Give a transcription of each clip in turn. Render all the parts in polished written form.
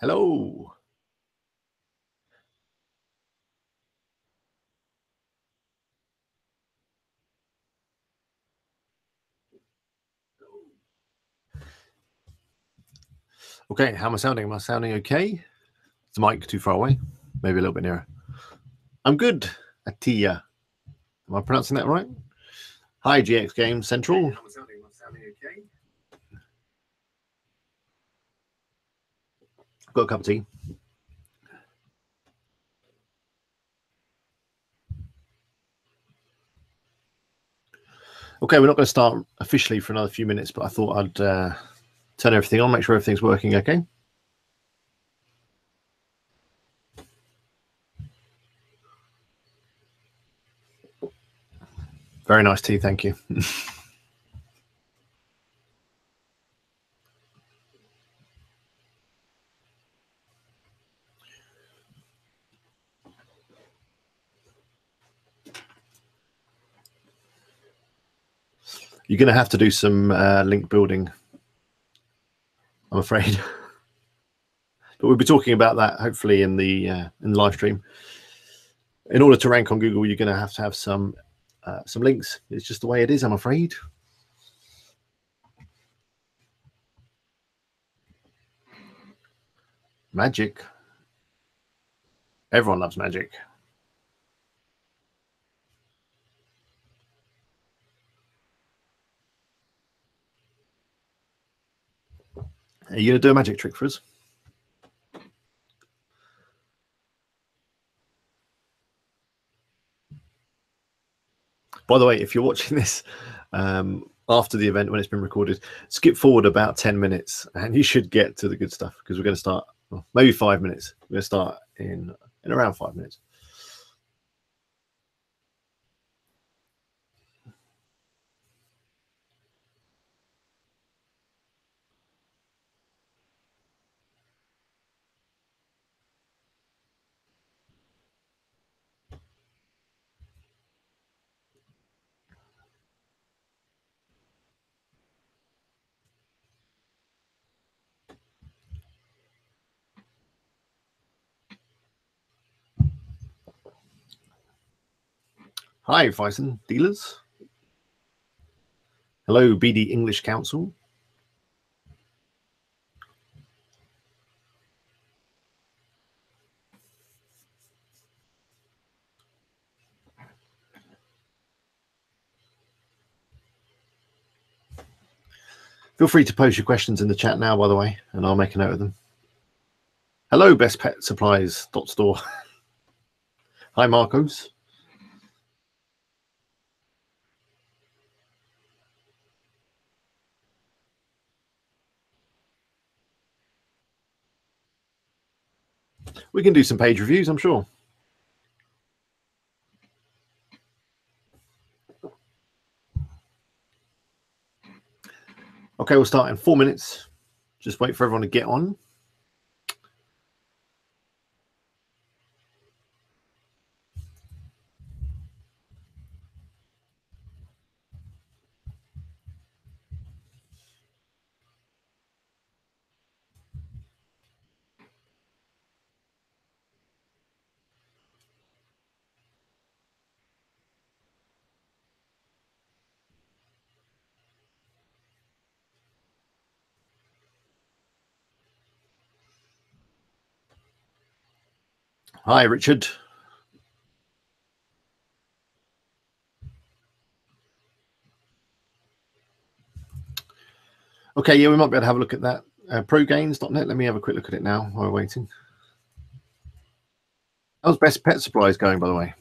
Hello. Okay, how am I sounding? Am I sounding okay? Is the mic too far away? Maybe a little bit nearer. I'm good, Atia. Am I pronouncing that right? Hi, GX Games Central. Hey, how am I sounding? Am I sounding okay? Got a cup of tea. Okay, we're not going to start officially for another few minutes, but I thought I'd turn everything on, make sure everything's working okay. Very nice tea, thank you. You're going to have to do some link building, I'm afraid. But we'll be talking about that hopefully in the live stream. In order to rank on Google, you're going to have some links. It's just the way it is, I'm afraid. Magic. Everyone loves magic. Are you going to do a magic trick for us? By the way, if you're watching this after the event when it's been recorded, skip forward about 10 minutes and you should get to the good stuff, because we're going to start, well, maybe 5 minutes. We're going to start in around 5 minutes. Hi, Bison dealers. Hello, BD English Council. Feel free to post your questions in the chat now, by the way, and I'll make a note of them. Hello, Best Pet Supplies .store. Hi, Marcos. We can do some page reviews, I'm sure. Okay, we'll start in 4 minutes. Just wait for everyone to get on. Hi, Richard. Okay, yeah, we might be able to have a look at that. Progains.net. Let me have a quick look at it now while we're waiting. How's Best Pet Supplies going, by the way?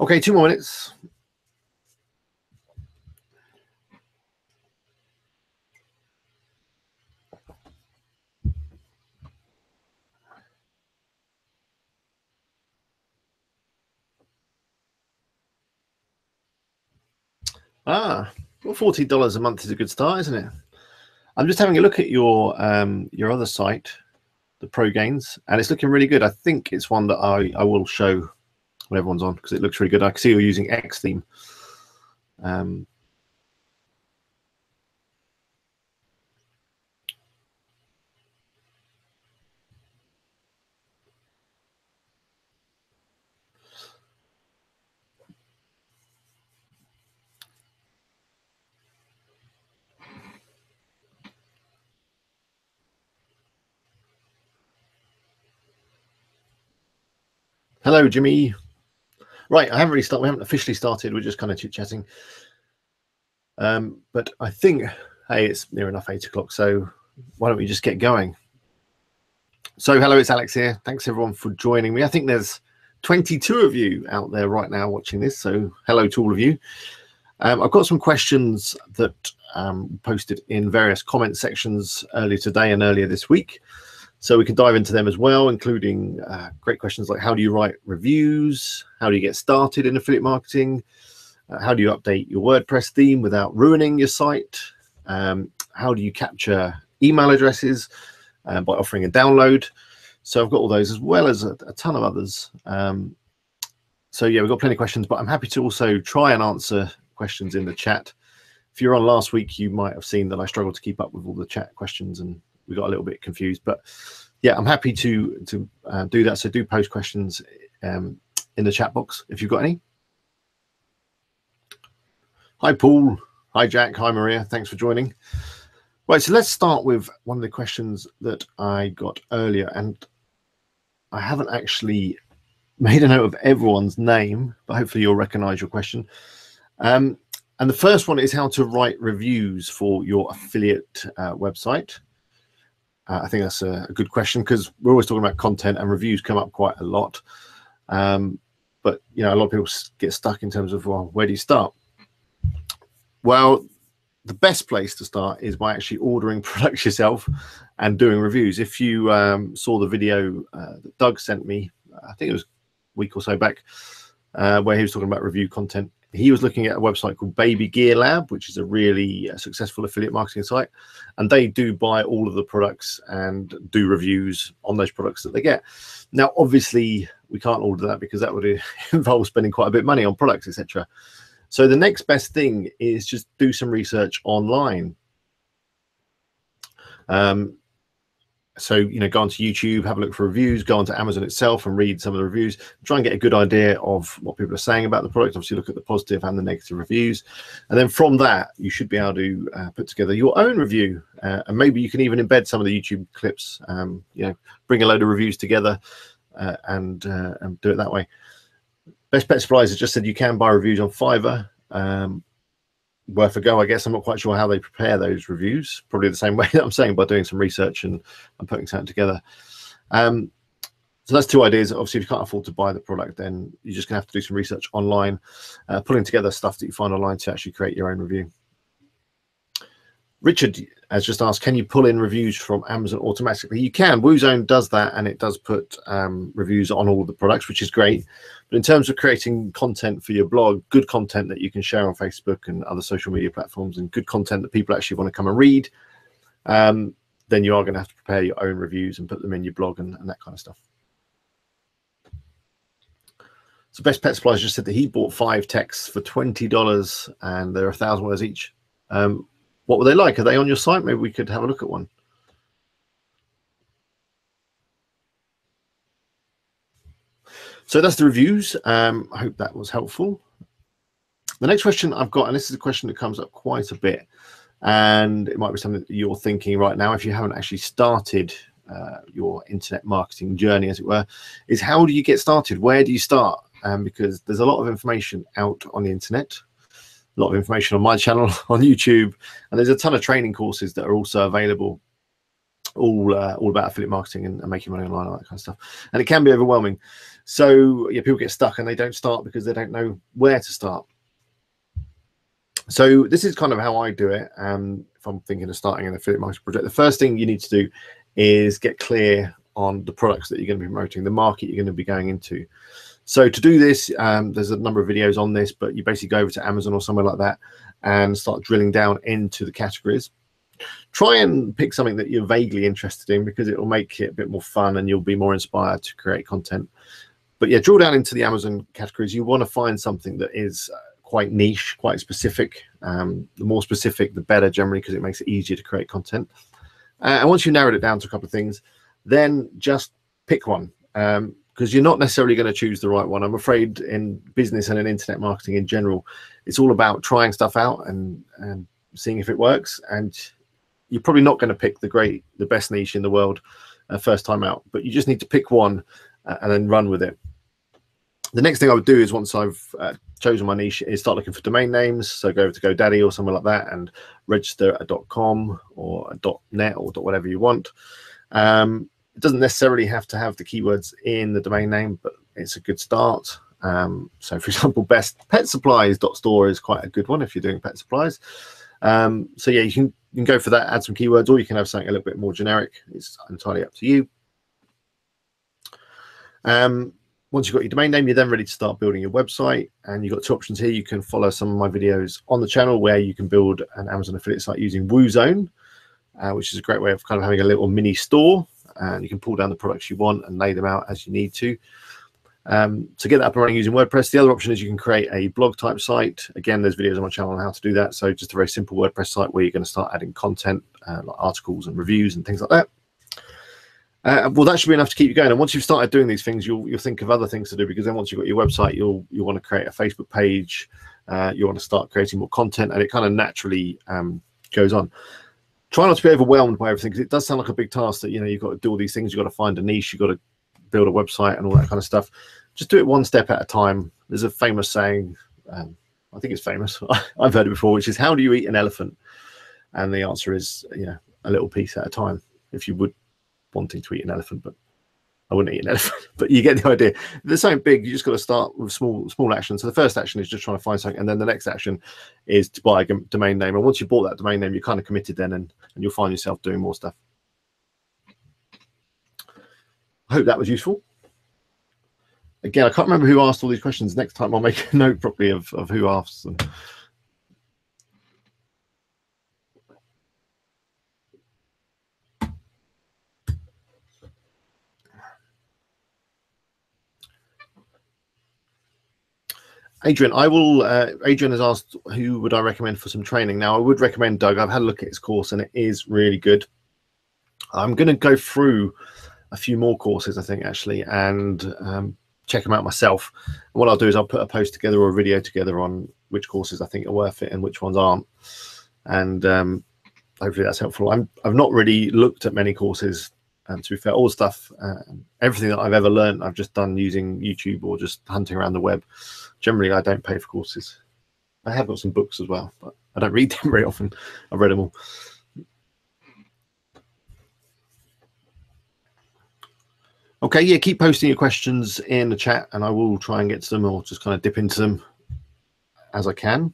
Okay, 2 more minutes. Well, $40 a month is a good start, isn't it? I'm just having a look at your other site, the Pro Gains, and it's looking really good. I think it's one that I will show when everyone's on, because it looks really good. I can see you're using X theme. Hello, Jimmy. Right, I haven't really started. We haven't officially started. We're just kind of chit-chatting. But I think, hey, it's near enough 8 o'clock, so why don't we just get going? So hello, it's Alex here. Thanks everyone for joining me. I think there's 22 of you out there right now watching this, so hello to all of you. I've got some questions that posted in various comment sections earlier today and earlier this week, so we can dive into them as well, including great questions like how do you write reviews, how do you get started in affiliate marketing, how do you update your WordPress theme without ruining your site, how do you capture email addresses by offering a download. So I've got all those as well as a ton of others. So yeah, we've got plenty of questions, but I'm happy to also try and answer questions in the chat. If you're on last week, you might have seen that I struggled to keep up with all the chat questions and we got a little bit confused. But yeah, I'm happy to do that. So do post questions in the chat box if you've got any. Hi, Paul. Hi, Jack. Hi, Maria. Thanks for joining. Right, so let's start with one of the questions that I got earlier, and I haven't actually made a note of everyone's name, but hopefully you'll recognize your question. And the first one is how to write reviews for your affiliate website. I think that's a good question because we're always talking about content and reviews come up quite a lot. But, you know, a lot of people get stuck in terms of, well, where do you start? Well, the best place to start is by actually ordering products yourself and doing reviews. If you saw the video that Doug sent me, I think it was a week or so back, where he was talking about review content. He was looking at a website called Baby Gear Lab, which is a really successful affiliate marketing site. And they do buy all of the products and do reviews on those products that they get. Now, obviously, we can't order that because that would involve spending quite a bit of money on products, etc. So the next best thing is just do some research online. So, you know, go onto YouTube, have a look for reviews, go onto Amazon itself and read some of the reviews, try and get a good idea of what people are saying about the product. Obviously, look at the positive and the negative reviews. And then from that, you should be able to put together your own review. And maybe you can even embed some of the YouTube clips, you know, bring a load of reviews together and do it that way. Best Bet Supplies has just said you can buy reviews on Fiverr. Worth a go, I guess. I'm not quite sure how they prepare those reviews. Probably the same way that I'm saying, by doing some research and putting something together. So that's two ideas. Obviously, if you can't afford to buy the product, then you're just gonna have to do some research online, pulling together stuff that you find online to actually create your own review. Richard has just asked, can you pull in reviews from Amazon automatically? You can. WooZone does that, and it does put reviews on all of the products, which is great. But in terms of creating content for your blog, good content that you can share on Facebook and other social media platforms, and good content that people actually want to come and read, then you are going to have to prepare your own reviews and put them in your blog and that kind of stuff. So Best Pet Supplies just said that he bought 5 texts for $20 and they're 1,000 words each. What were they like? Are they on your site? Maybe we could have a look at one. So that's the reviews. I hope that was helpful. The next question I've got, and this is a question that comes up quite a bit, and it might be something that you're thinking right now if you haven't actually started your internet marketing journey, as it were, is how do you get started? Where do you start? Because there's a lot of information out on the internet, a lot of information on my channel on YouTube, and there's a ton of training courses that are also available all about affiliate marketing and making money online, all that kind of stuff. And it can be overwhelming. So yeah, people get stuck and they don't start because they don't know where to start. So this is kind of how I do it. If I'm thinking of starting an affiliate marketing project, the first thing you need to do is get clear on the products that you're going to be promoting, the market you're going to be going into. So to do this, there's a number of videos on this, but you basically go over to Amazon or somewhere like that and start drilling down into the categories. Try and pick something that you're vaguely interested in, because it will make it a bit more fun and you'll be more inspired to create content. But yeah, drill down into the Amazon categories. You want to find something that is quite niche, quite specific. The more specific, the better generally, because it makes it easier to create content. And once you've narrowed it down to a couple of things, then just pick one, because you're not necessarily going to choose the right one. I'm afraid in business and in internet marketing in general, it's all about trying stuff out and seeing if it works. And you're probably not going to pick the best niche in the world first time out, but you just need to pick one and then run with it. The next thing I would do is, once I've chosen my niche, is start looking for domain names. So go over to GoDaddy or somewhere like that and register a .com or a .net or whatever you want. It doesn't necessarily have to have the keywords in the domain name, but it's a good start. So for example, bestpetsupplies.store is quite a good one if you're doing pet supplies. So yeah, you can go for that, add some keywords, or you can have something a little bit more generic. It's entirely up to you. Once you've got your domain name, you're then ready to start building your website. And you've got two options here. You can follow some of my videos on the channel where you can build an Amazon affiliate site using WooZone, which is a great way of kind of having a little mini store. And you can pull down the products you want and lay them out as you need to. To get that up and running using WordPress, the other option is you can create a blog type site. Again, there's videos on my channel on how to do that. So just a very simple WordPress site where you're going to start adding content, like articles and reviews and things like that. Well, that should be enough to keep you going. And once you've started doing these things, you'll think of other things to do, because then once you've got your website, you'll want to create a Facebook page. You want to start creating more content, and it kind of naturally goes on. Try not to be overwhelmed by everything, because it does sound like a big task that, you've got to do all these things. You've got to find a niche, you've got to build a website and all that kind of stuff. Just do it one step at a time. There's a famous saying, I think it's famous, I've heard it before, which is, how do you eat an elephant? And the answer is, a little piece at a time. If you would wanting to eat an elephant, but I wouldn't eat an elephant. But you get the idea. If there's something big, you just got to start with small actions. So the first action is just trying to find something, and then the next action is to buy a domain name. And once you bought that domain name, you're kind of committed then, and you'll find yourself doing more stuff. I hope that was useful. Again, I can't remember who asked all these questions. Next time I'll make a note properly of who asked them. Adrian, Adrian has asked, who would I recommend for some training? Now, I would recommend Doug. I've had a look at his course and it is really good. I'm going to go through a few more courses, I think, actually, and check them out myself. And what I'll do is I'll put a post together or a video together on which courses I think are worth it and which ones aren't. And hopefully that's helpful. I've not really looked at many courses. And to be fair, all the stuff, everything that I've ever learned, I've just done using YouTube or just hunting around the web. Generally, I don't pay for courses. I have got some books as well, but I don't read them very often. I've read them all. Okay, yeah, keep posting your questions in the chat and I will try and get to them, or just kind of dip into them as I can.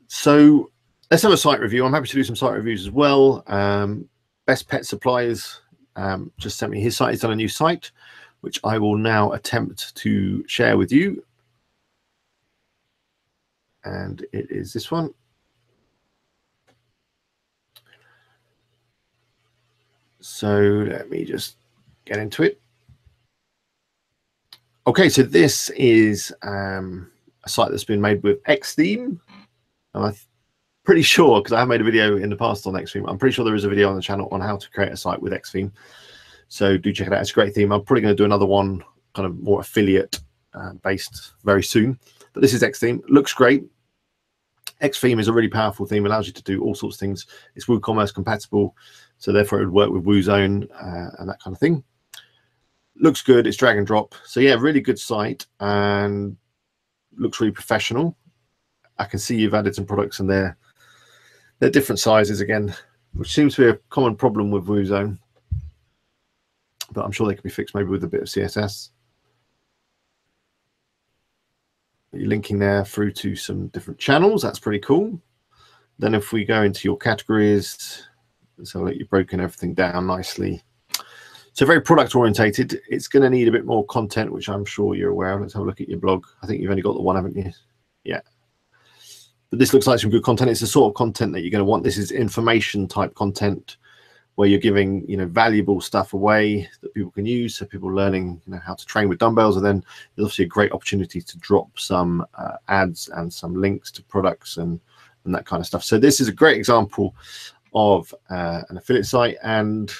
So let's have a site review. I'm happy to do some site reviews as well. Best Pet Supplies just sent me his site. He's done a new site, which I will now attempt to share with you. And it is this one. So let me just get into it. Okay, so this is a site that's been made with Xtheme. And I'm pretty sure, because I have made a video in the past on Xtheme, I'm pretty sure there is a video on the channel on how to create a site with Xtheme. So do check it out. It's a great theme. I'm probably going to do another one, kind of more affiliate based very soon. But this is Xtheme. Looks great. Xtheme is a really powerful theme. Allows you to do all sorts of things. It's WooCommerce compatible, so therefore it would work with WooZone and that kind of thing. Looks good. It's drag and drop. So yeah, really good site and looks really professional. I can see you've added some products in there They're different sizes again, which seems to be a common problem with WooZone, but I'm sure they can be fixed maybe with a bit of CSS. You're linking there through to some different channels. That's pretty cool. Then if we go into your categories, so that you've broken everything down nicely. So very product orientated. It's going to need a bit more content, which I'm sure you're aware of. Let's have a look at your blog. I think you've only got the one, haven't you? Yeah. But this looks like some good content. It's the sort of content that you're going to want. This is information type content where you're giving, valuable stuff away that people can use. So people learning, how to train with dumbbells. And then there's obviously a great opportunity to drop some ads and some links to products and that kind of stuff. So this is a great example of an affiliate site, and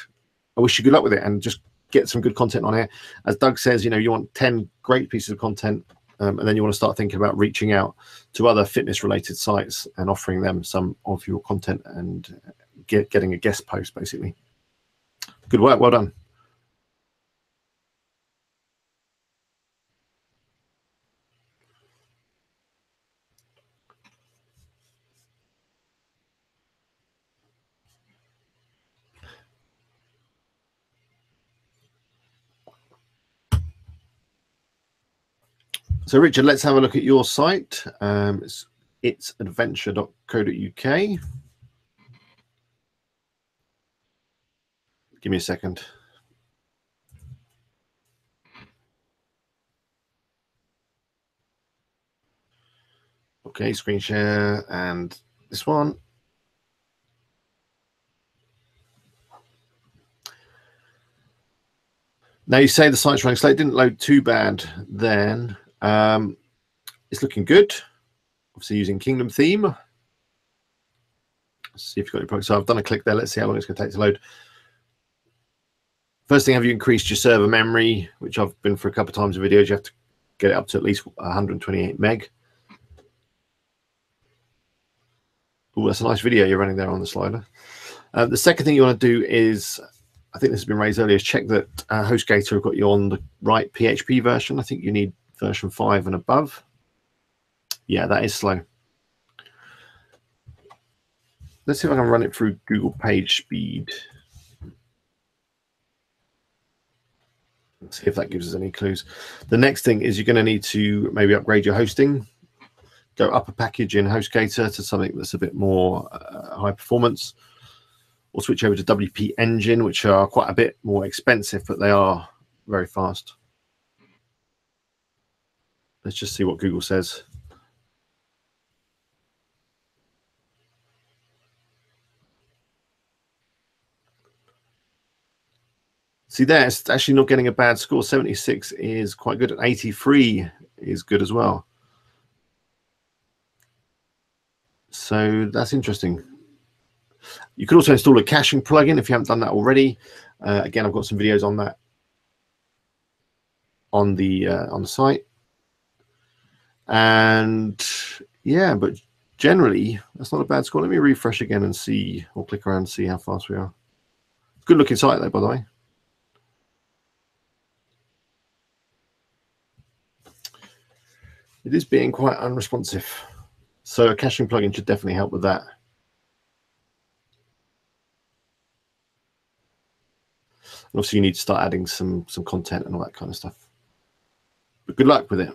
I wish you good luck with it, and just get some good content on here. As Doug says, you want 10 great pieces of content, and then you want to start thinking about reaching out to other fitness related sites and offering them some of your content and getting a guest post, basically. Good work, well done. So Richard, let's have a look at your site. It's adventure.co.uk. Give me a second. Okay, screen share and this one. Now you say the site's running slow. It didn't load too bad then. It's looking good. Obviously using Kingdom theme. Let's see if you've got any products. So I've done a click there. Let's see how long it's going to take to load. First thing, have you increased your server memory, which I've been for a couple of times in videos. You have to get it up to at least 128 meg. Oh, that's a nice video you're running there on the slider. The second thing you want to do is, I think this has been raised earlier, is check that HostGator have got you on the right PHP version. I think you need version 5 and above. Yeah, that is slow. Let's see if I can run it through Google Page Speed. Let's see if that gives us any clues. The next thing is you're going to need to maybe upgrade your hosting. Go up a package in HostGator to something that's a bit more high performance, or switch over to WP Engine, which are quite a bit more expensive, but they are very fast. Let's just see what Google says. See there, it's actually not getting a bad score. 76 is quite good, and 83 is good as well. So that's interesting. You could also install a caching plugin if you haven't done that already. Again, I've got some videos on that on the site. And yeah, but generally that's not a bad score. Let me refresh again and see, or click around and see how fast we are. Good looking site though, by the way. It is being quite unresponsive, so a caching plugin should definitely help with that. And obviously you need to start adding some content and all that kind of stuff, but good luck with it.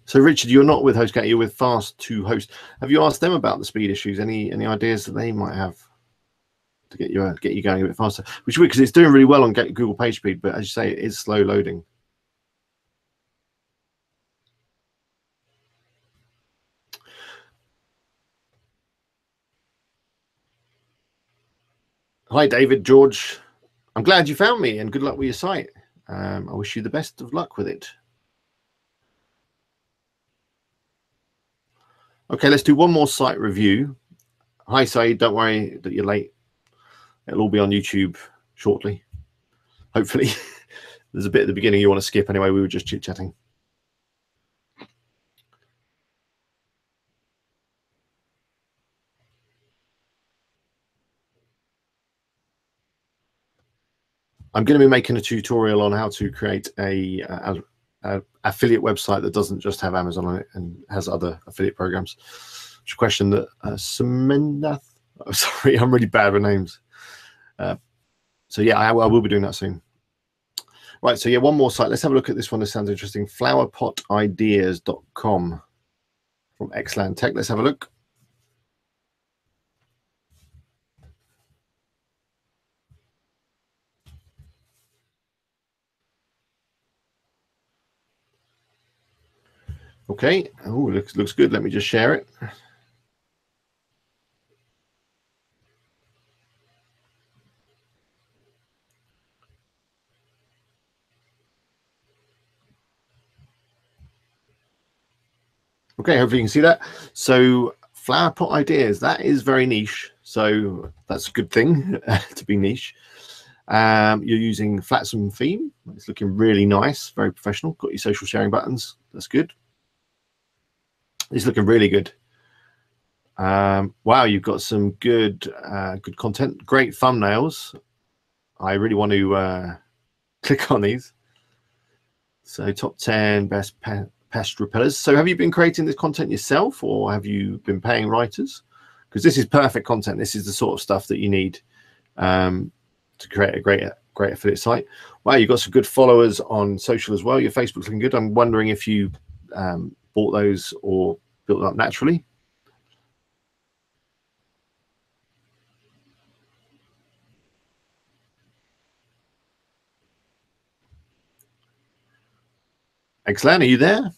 So Richard, you're not with HostGator, you're with Fast2Host. Have you asked them about the speed issues? Any ideas that they might have to get you going a bit faster? Which because it's doing really well on Google Page Speed, but as you say, it is slow loading. Hi, David, George. I'm glad you found me, and good luck with your site. I wish you the best of luck with it. Okay, let's do one more site review. Hi, Saeed. Don't worry that you're late. It'll all be on YouTube shortly, hopefully. There's a bit at the beginning you want to skip anyway. We were just chit-chatting. I'm going to be making a tutorial on how to create a affiliate website that doesn't just have Amazon on it and has other affiliate programs. It's a question that Semendath, oh, sorry, I'm really bad with names. So yeah, I will be doing that soon. Right, so yeah, one more site. Let's have a look at this one. This sounds interesting. flowerpotideas.com from Xland Tech. Let's have a look. Okay. Oh, looks good. Let me just share it. Okay, hopefully you can see that. So flower pot ideas, that is very niche. So that's a good thing to be niche. You're using Flatsome theme. It's looking really nice, very professional. Got your social sharing buttons. That's good. It's looking really good. Wow, you've got some good good content. Great thumbnails. I really want to click on these. So top 10 best pest repellers. So have you been creating this content yourself, or have you been paying writers? Because this is perfect content. This is the sort of stuff that you need to create a great affiliate site. Wow, you've got some good followers on social as well. Your Facebook's looking good. I'm wondering if you bought those or built them up naturally. Excellent. Are you there?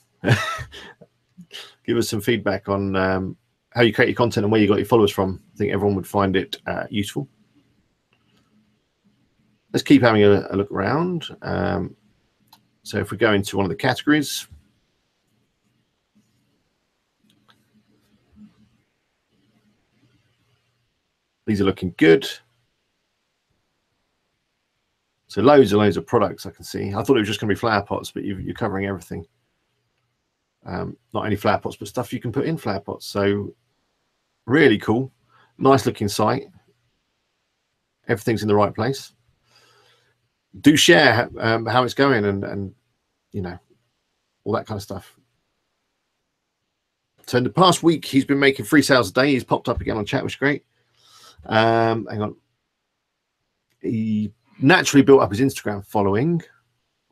Give us some feedback on how you create your content and where you got your followers from. I think everyone would find it useful. Let's keep having a look around. So if we go into one of the categories, these are looking good. So loads and loads of products I can see. I thought it was just going to be flower pots, but you're covering everything. Not only flower pots, but stuff you can put in flower pots. So really cool. Nice looking site. Everything's in the right place. Do share how it's going and you know, all that kind of stuff. So in the past week, he's been making 3 sales a day. He's popped up again on chat, which is great. Hang on. He naturally built up his Instagram following,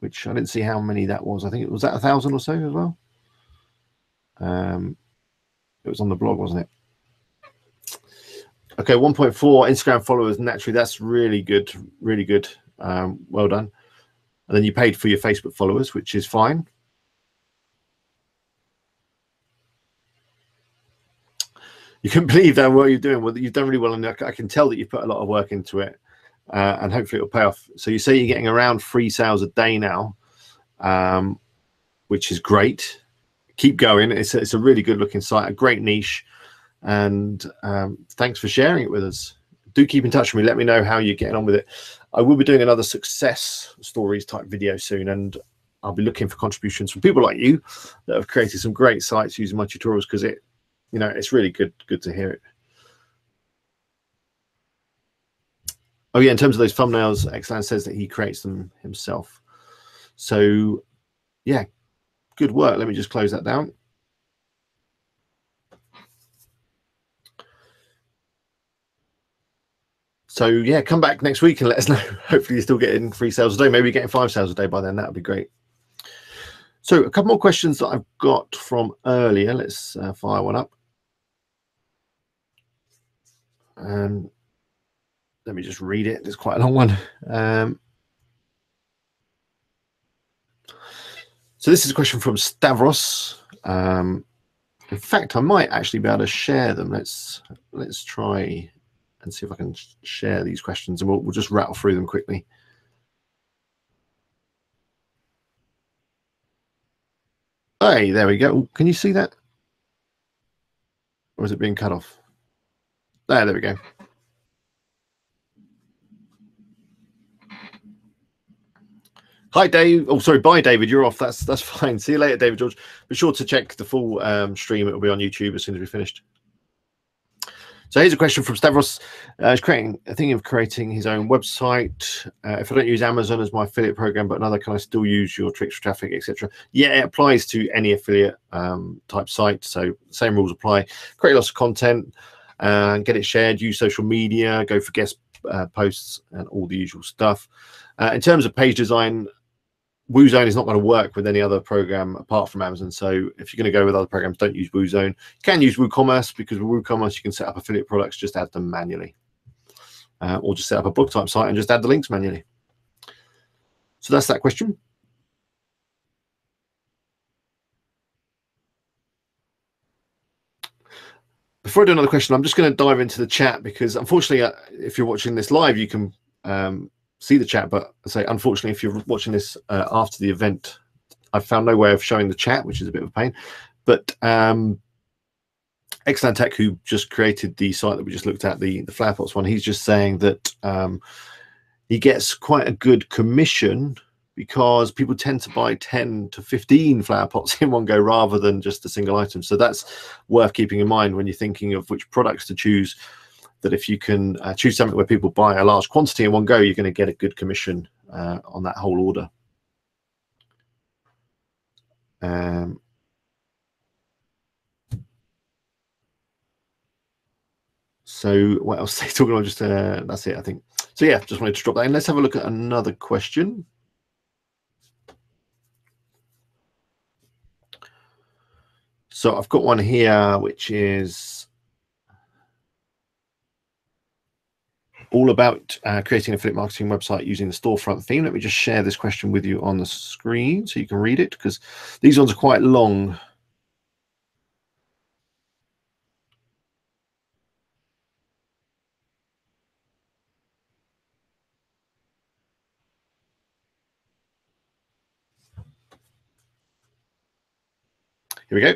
which I didn't see how many that was. I think it was at 1,000 or so as well. It was on the blog, wasn't it? Okay, 1.4 Instagram followers naturally. That's really good, really good. Well done. And then you paid for your Facebook followers, which is fine. You can believe that what you're doing. Well, you've done really well, and I can tell that you've put a lot of work into it, and hopefully it'll pay off. So you say you're getting around 3 sales a day now, which is great. Keep going. It's a really good looking site, a great niche, and thanks for sharing it with us. Do keep in touch with me. Let me know how you're getting on with it. I will be doing another success stories type video soon, and I'll be looking for contributions from people like you that have created some great sites using my tutorials, because it, you know, it's really good to hear it. Oh yeah, in terms of those thumbnails, Xland says that he creates them himself. So yeah, good work. Let me just close that down. So yeah, come back next week and let us know. Hopefully you're still getting 3 sales a day. Maybe you're getting 5 sales a day by then. That would be great. So a couple more questions that I've got from earlier. Let's fire one up. Let me just read it. It's quite a long one. So this is a question from Stavros. In fact, I might actually be able to share them. Let's try and see if I can share these questions, and we'll just rattle through them quickly. Hey, there we go. Can you see that? Or is it being cut off? There we go. Hi, Dave. Oh, sorry. Bye, David. You're off. That's fine. See you later, David George. Be sure to check the full stream. It will be on YouTube as soon as we're finished. So here's a question from Stavros. He's thinking of creating his own website. If I don't use Amazon as my affiliate program, but another, can I still use your tricks for traffic, etc.? Yeah, it applies to any affiliate type site. So same rules apply. Create lots of content, get it shared, use social media, go for guest posts, and all the usual stuff. In terms of page design, WooZone is not going to work with any other program apart from Amazon. So if you're going to go with other programs, don't use WooZone. You can use WooCommerce, because with WooCommerce you can set up affiliate products, just add them manually, or just set up a book type site and just add the links manually. So that's that question. Before I do another question, I'm just going to dive into the chat, because unfortunately, if you're watching this live, you can see the chat, but I say unfortunately, if you're watching this after the event, I've found no way of showing the chat, which is a bit of a pain. But Excellent Tech, who just created the site that we just looked at, the flower pots one, he's just saying that he gets quite a good commission because people tend to buy 10 to 15 flower pots in one go rather than just a single item. So that's worth keeping in mind when you're thinking of which products to choose, that if you can choose something where people buy a large quantity in one go, you're going to get a good commission on that whole order. So what else are they talking about? Just that's it, I think. So yeah, just wanted to drop that in. Let's have a look at another question. So I've got one here, which is all about creating an affiliate marketing website using the storefront theme. Let me just share this question with you on the screen so you can read it, because these ones are quite long. Here we go.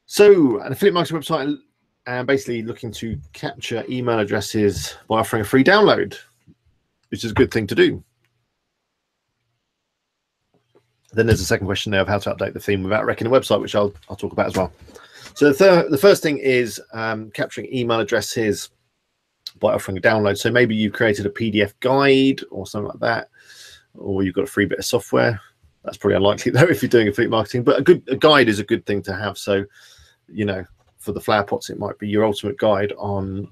So an affiliate marketing website, basically looking to capture email addresses by offering a free download, which is a good thing to do. Then there's a second question there of how to update the theme without wrecking a website, which I'll talk about as well. So the first thing is capturing email addresses by offering a download. So maybe you've created a PDF guide or something like that, or you've got a free bit of software. That's probably unlikely though if you're doing affiliate marketing, but a guide is a good thing to have. So, you know, for the flower pots, it might be your ultimate guide on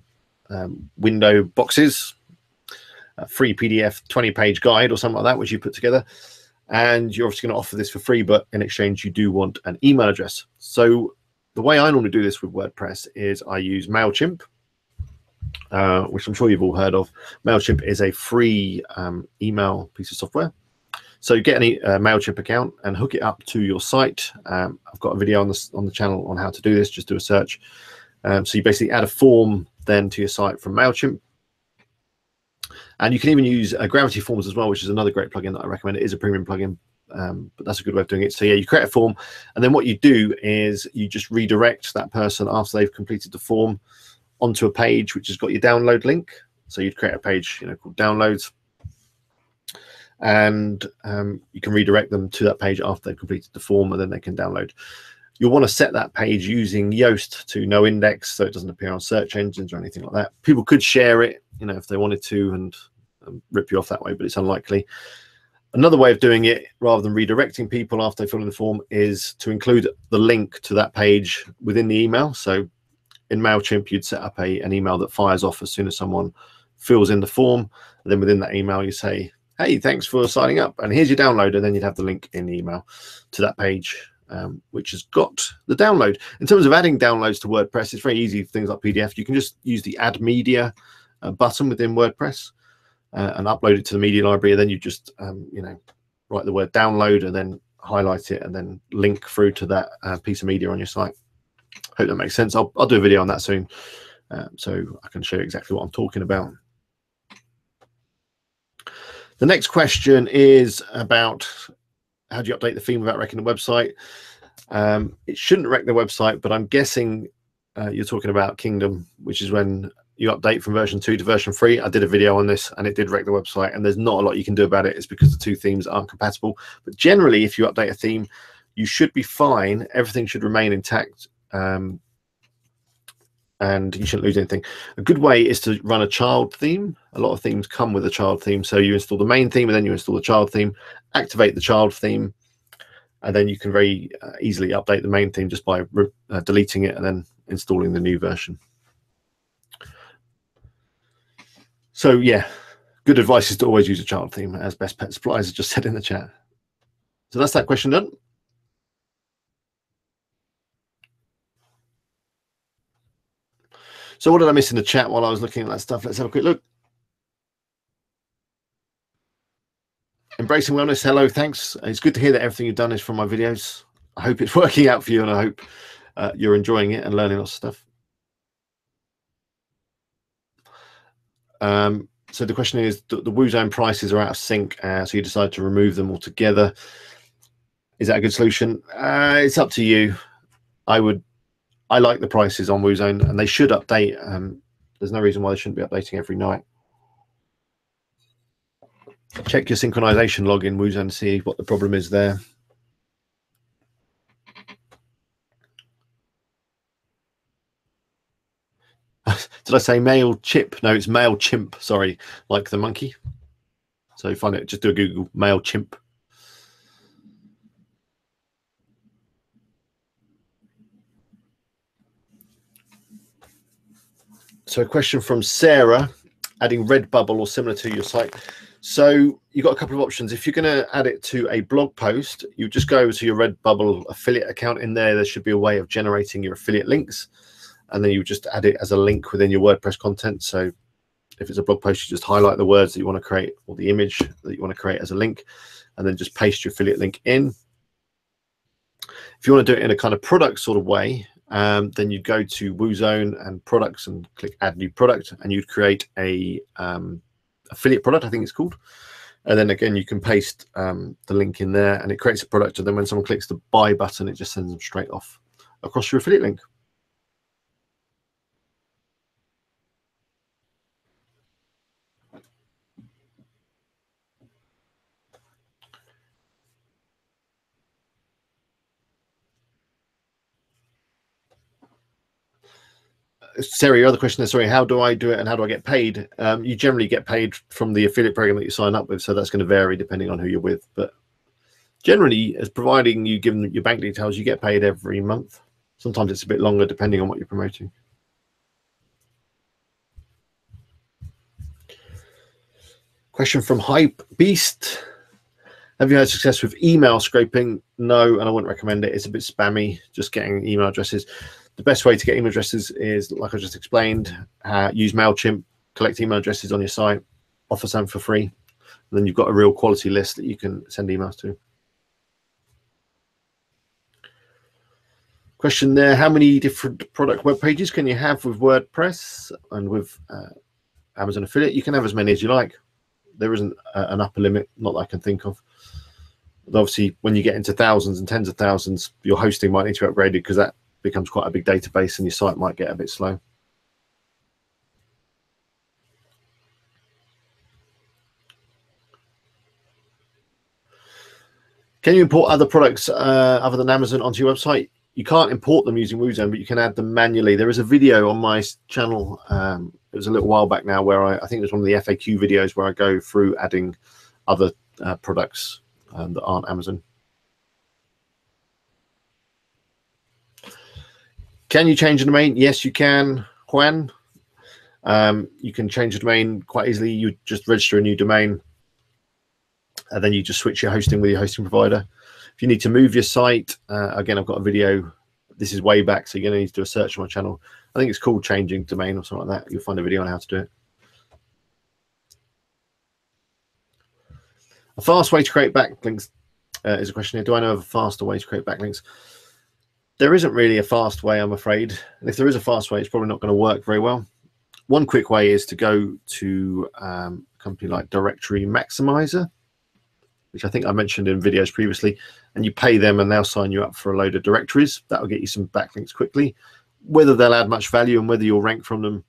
window boxes, a free PDF 20-page guide or something like that, which you put together. And you're obviously going to offer this for free, but in exchange, you do want an email address. So the way I normally do this with WordPress is I use MailChimp, which I'm sure you've all heard of. MailChimp is a free email piece of software. So you get any MailChimp account and hook it up to your site. I've got a video on the channel on how to do this. Just do a search. So you basically add a form then to your site from MailChimp. And you can even use Gravity Forms as well, which is another great plugin that I recommend. It is a premium plugin, but that's a good way of doing it. So yeah, you create a form, and then what you do is you just redirect that person after they've completed the form onto a page which has got your download link. So you'd create a page, you know, called Downloads, and you can redirect them to that page after they've completed the form, and then they can download. You'll want to set that page using Yoast to no index, so it doesn't appear on search engines or anything like that. People could share it, you know, if they wanted to, and rip you off that way, but it's unlikely. Another way of doing it, rather than redirecting people after they fill in the form, is to include the link to that page within the email. So in MailChimp, you'd set up an email that fires off as soon as someone fills in the form. And then within that email, you say, hey, thanks for signing up, and here's your download. And then you'd have the link in the email to that page, which has got the download. In terms of adding downloads to WordPress, it's very easy for things like PDF. You can just use the Add Media button within WordPress and upload it to the media library. And then you just, you know, write the word download and then highlight it and then link through to that piece of media on your site. Hope that makes sense. I'll do a video on that soon, so I can show you exactly what I'm talking about. The next question is about how do you update the theme without wrecking the website? It shouldn't wreck the website, but I'm guessing you're talking about Kingdom, which is when you update from version 2 to version 3. I did a video on this and it did wreck the website, and there's not a lot you can do about it. It's because the two themes aren't compatible. But generally, if you update a theme, you should be fine. Everything should remain intact. and you shouldn't lose anything. A good way is to run a child theme. A lot of themes come with a child theme. So you install the main theme and then you install the child theme, activate the child theme, and then you can very easily update the main theme just by deleting it and then installing the new version. So yeah, good advice is to always use a child theme, as Best Pet Supplies has just said in the chat. So that's that question done. So what did I miss in the chat while I was looking at that stuff? Let's have a quick look. Embracing Wellness, hello, thanks. It's good to hear that everything you've done is from my videos. I hope it's working out for you, and I hope you're enjoying it and learning lots of stuff. So the question is, the WooZone prices are out of sync, so you decide to remove them altogether. Is that a good solution? It's up to you. I like the prices on WooZone, and they should update. There's no reason why they shouldn't be updating every night. Check your synchronization log in WooZone and see what the problem is there. Did I say male chip? No, it's male chimp. Sorry, like the monkey. So find it. Just do a Google male chimp. So a question from Sarah, adding Redbubble or similar to your site. So you've got a couple of options. If you're going to add it to a blog post, you just go to your Redbubble affiliate account. In there should be a way of generating your affiliate links, and then you just add it as a link within your WordPress content. So if it's a blog post, you just highlight the words that you want to create or the image that you want to create as a link, and then just paste your affiliate link in. If you want to do it in a kind of product sort of way, then you go to WooZone and products and click add new product, and you'd create a affiliate product, I think it's called. And then again, you can paste the link in there and it creates a product. And then when someone clicks the buy button, it just sends them straight off across your affiliate link. Sarah, your other question is, sorry, how do I do it and how do I get paid? You generally get paid from the affiliate program that you sign up with, so that's going to vary depending on who you're with. But generally, as providing you give them your bank details, you get paid every month. Sometimes it's a bit longer depending on what you're promoting. Question from Hype Beast. Have you had success with email scraping? No, and I wouldn't recommend it. It's a bit spammy, just getting email addresses. The best way to get email addresses is, like I just explained, use MailChimp, collect email addresses on your site, offer some for free, and then you've got a real quality list that you can send emails to. Question there, how many different product web pages can you have with WordPress and with Amazon Affiliate? You can have as many as you like. There isn't an upper limit, not that I can think of. But obviously, when you get into thousands and tens of thousands, your hosting might need to be upgraded because that becomes quite a big database and your site might get a bit slow. Can you import other products other than Amazon onto your website? You can't import them using WooZone, but you can add them manually. There is a video on my channel. It was a little while back now where I think it was one of the FAQ videos where I go through adding other products that aren't Amazon. Can you change a domain? Yes, you can, Juan. You can change the domain quite easily. You just register a new domain, and then you just switch your hosting with your hosting provider. If you need to move your site, again, I've got a video. This is way back, so you're going to need to do a search on my channel. I think it's called Changing Domain or something like that. You'll find a video on how to do it. A fast way to create backlinks is a question here. Do I know of a faster way to create backlinks? There isn't really a fast way, I'm afraid. And if there is a fast way, it's probably not going to work very well. One quick way is to go to a company like Directory Maximizer, which I think I mentioned in videos previously, and you pay them and they'll sign you up for a load of directories. That will get you some backlinks quickly. Whether they'll add much value and whether you'll rank from them,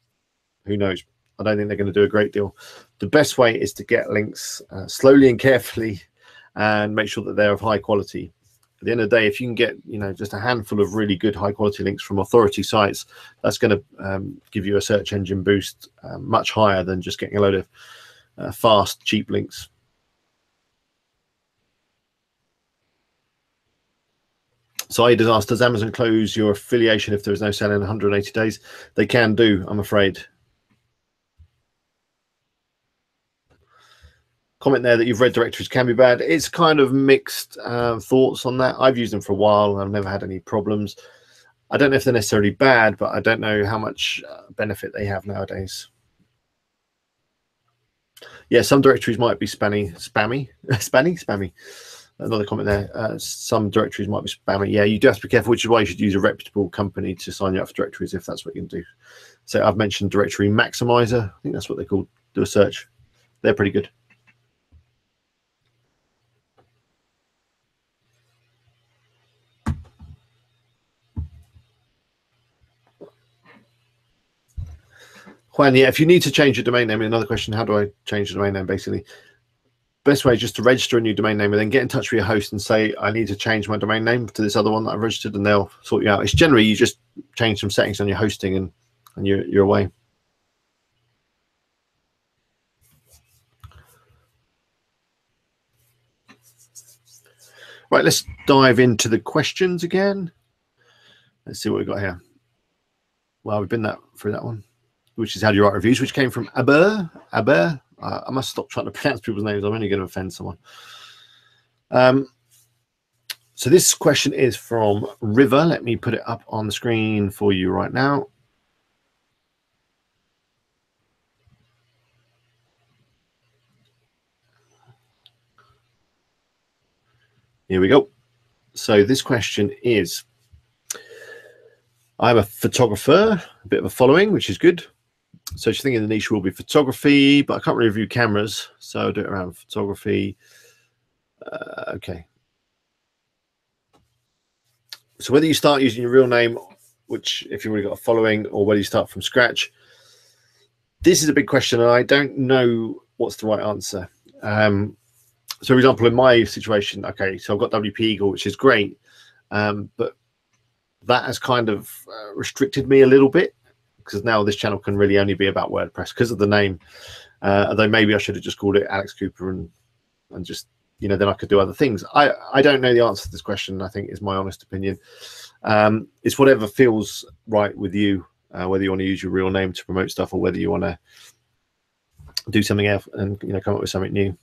who knows? I don't think they're going to do a great deal. The best way is to get links slowly and carefully and make sure that they're of high quality. the end of the day, if you can get, you know, just a handful of really good high quality links from authority sites, that's going to give you a search engine boost much higher than just getting a load of fast, cheap links. So Aida's asked, does Amazon close your affiliation if there is no sale in 180 days? They can do, I'm afraid. Comment there that you've read directories can be bad. It's kind of mixed thoughts on that. I've used them for a while and I've never had any problems. I don't know if they're necessarily bad, but I don't know how much benefit they have nowadays. Yeah, some directories might be spammy. Another comment there. Some directories might be spammy. Yeah, you do have to be careful, which is why you should use a reputable company to sign you up for directories if that's what you can do. So I've mentioned Directory Maximizer. I think that's what they call. Do a search. They're pretty good. Juan, yeah, if you need to change your domain name, another question, how do I change the domain name? Basically, best way is just to register a new domain name and then get in touch with your host and say, I need to change my domain name to this other one that I've registered, and they'll sort you out. It's generally you just change some settings on your hosting and you're away. Right, let's dive into the questions again. Let's see what we've got here. Well, we've been through that one, which is how do you write reviews, which came from Aber. I must stop trying to pronounce people's names. I'm only going to offend someone. So this question is from River. Let me put it up on the screen for you right now. Here we go. So this question is, I'm a photographer, a bit of a following, which is good. So she's thinking the niche will be photography, but I can't really review cameras, so I'll do it around photography. Okay. So whether you start using your real name, which if you've already got a following, or whether you start from scratch, this is a big question, and I don't know what's the right answer. So for example, in my situation, okay, so I've got WP Eagle, which is great, but that has kind of restricted me a little bit, because now this channel can really only be about WordPress because of the name. Although maybe I should have just called it Alex Cooper and just, you know, then I could do other things. I don't know the answer to this question, I think, is my honest opinion. It's whatever feels right with you, whether you want to use your real name to promote stuff or whether you want to do something else and, you know, come up with something new.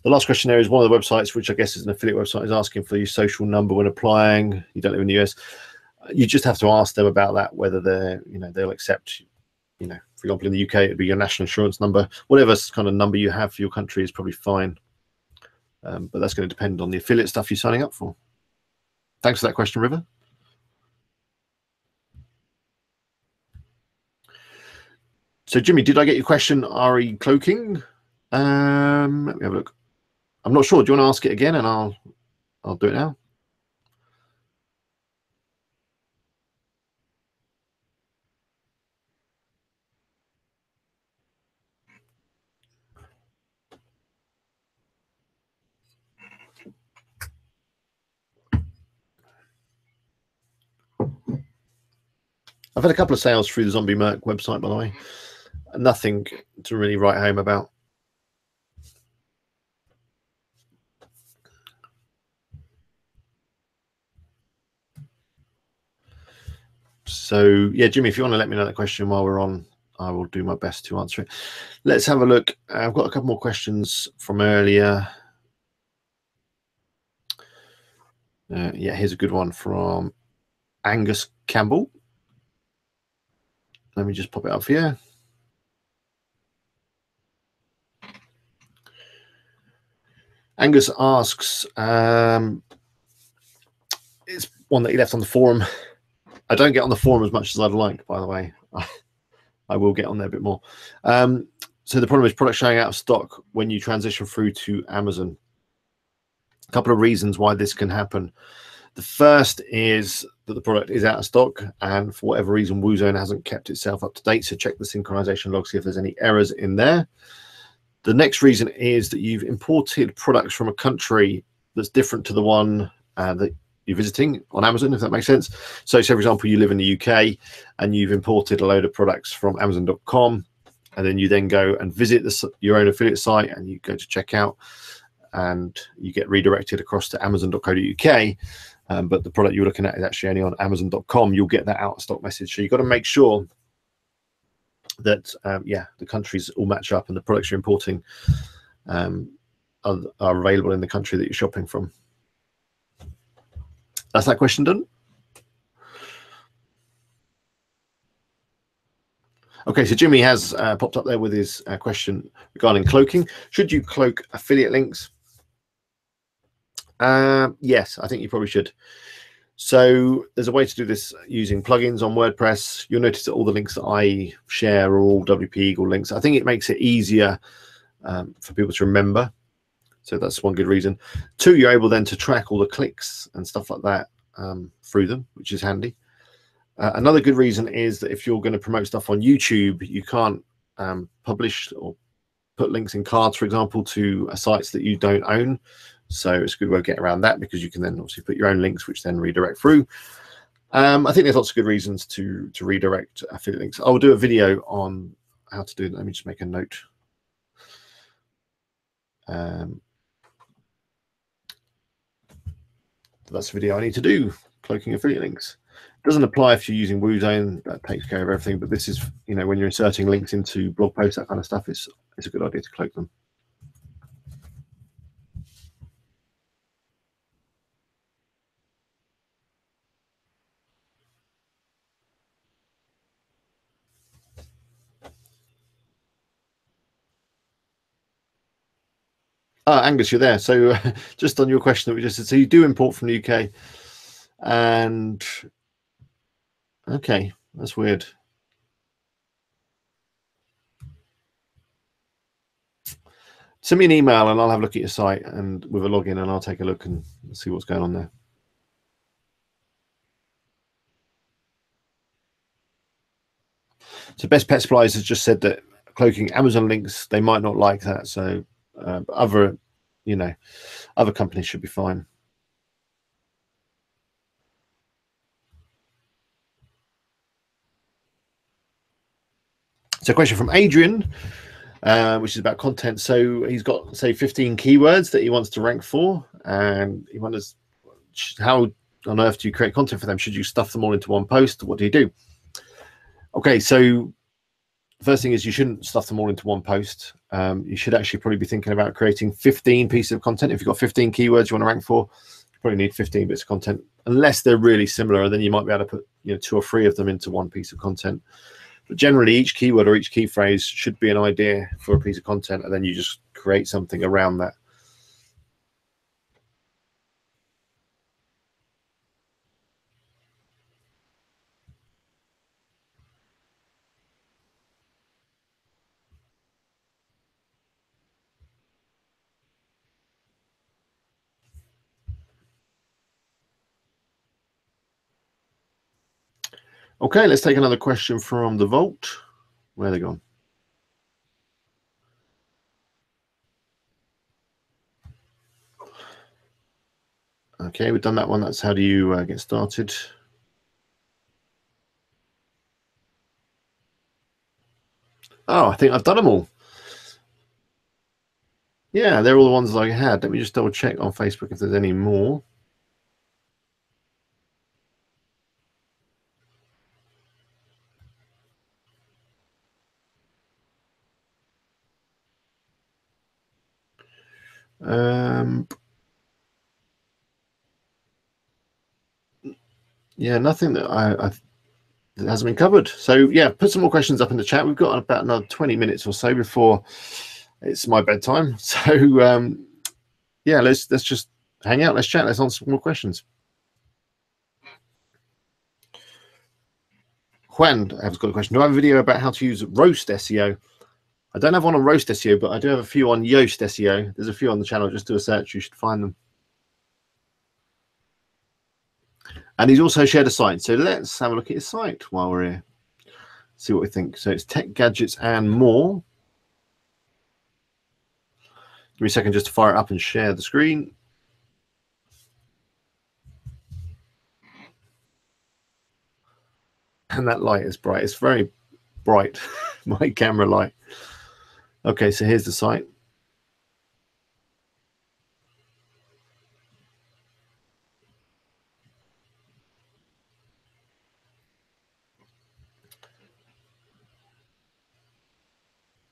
The last question there is one of the websites, which I guess is an affiliate website, is asking for your social number when applying. You don't live in the US. You just have to ask them about that, whether they're, you know, they'll accept, you know, for example, in the UK, it'd be your national insurance number. Whatever kind of number you have for your country is probably fine. But that's going to depend on the affiliate stuff you're signing up for. Thanks for that question, River. So, Jimmy, did I get your question, RE cloaking? Let me have a look. I'm not sure. Do you want to ask it again, and I'll do it now? I've had a couple of sales through the Zombie Merc website, by the way. Nothing to really write home about. So, yeah, Jimmy, if you want to let me know that question while we're on, I will do my best to answer it. Let's have a look. I've got a couple more questions from earlier. Yeah, here's a good one from Angus Campbell. Let me just pop it up for you. Angus asks, it's one that he left on the forum. I don't get on the forum as much as I'd like, by the way. I will get on there a bit more. So the problem is product showing out of stock when you transition through to Amazon. A couple of reasons why this can happen. The first is that the product is out of stock, and for whatever reason, WooZone hasn't kept itself up to date. So check the synchronization log, see if there's any errors in there. The next reason is that you've imported products from a country that's different to the one that you're visiting on Amazon, if that makes sense. So say, for example, you live in the UK and you've imported a load of products from Amazon.com, and then you then go and visit your own affiliate site, and you go to checkout, and you get redirected across to Amazon.co.uk. But the product you're looking at is actually only on Amazon.com. You'll get that out of stock message. So you've got to make sure that the countries all match up and the products you're importing are available in the country that you're shopping from. That's that question done. Okay, so Jimmy has popped up there with his question regarding cloaking. Should you cloak affiliate links? Yes, I think you probably should. So there's a way to do this using plugins on WordPress. You'll notice that all the links that I share are all WP Eagle links. I think it makes it easier for people to remember. So that's one good reason. Two, you're able then to track all the clicks and stuff like that through them, which is handy. Another good reason is that if you're going to promote stuff on YouTube, you can't publish or put links in cards, for example, to sites that you don't own. So it's a good way of getting around that, because you can then obviously put your own links, which then redirect through. I think there's lots of good reasons to redirect affiliate links. I'll do a video on how to do that. Let me just make a note. That's the video I need to do, cloaking affiliate links. It doesn't apply if you're using WooZone. That takes care of everything. But this is, when you're inserting links into blog posts, that kind of stuff, it's a good idea to cloak them. Angus, you're there. So just on your question that we just said, so you do import from the UK, and okay, that's weird. Send me an email and I'll have a look at your site and with a login, and I'll take a look and see what's going on there. So Best Pet Supplies has just said that cloaking Amazon links, they might not like that. So other companies should be fine. So a question from Adrian, which is about content. So he's got, say, 15 keywords that he wants to rank for, and he wonders, how on earth do you create content for them? Should you stuff them all into one post? What do you do? Okay, so first thing is you shouldn't stuff them all into one post. You should actually probably be thinking about creating 15 pieces of content. If you've got 15 keywords you want to rank for, you probably need 15 bits of content, unless they're really similar, and then you might be able to put 2 or 3 of them into one piece of content. But generally, each keyword or each key phrase should be an idea for a piece of content, and then you just create something around that. Okay, let's take another question from the vault. Where are they gone? Okay, we've done that one. That's how do you get started. Oh, I think I've done them all. Yeah, they're all the ones that I had. Let me just double check on Facebook if there's any more. Yeah, nothing that that hasn't been covered. So yeah, put some more questions up in the chat. We've got about another 20 minutes or so before it's my bedtime. So yeah, let's just hang out. Let's chat. Let's answer some more questions. Juan has got a question. Do I have a video about how to use Roast SEO? I don't have one on Roast SEO, but I do have a few on Yoast SEO. There's a few on the channel. Just do a search. You should find them. And he's also shared a site. So let's have a look at his site while we're here. See what we think. So it's Tech, Gadgets and More. Give me a second just to fire it up and share the screen. And that light is bright. It's very bright, my camera light. Okay, so here's the site.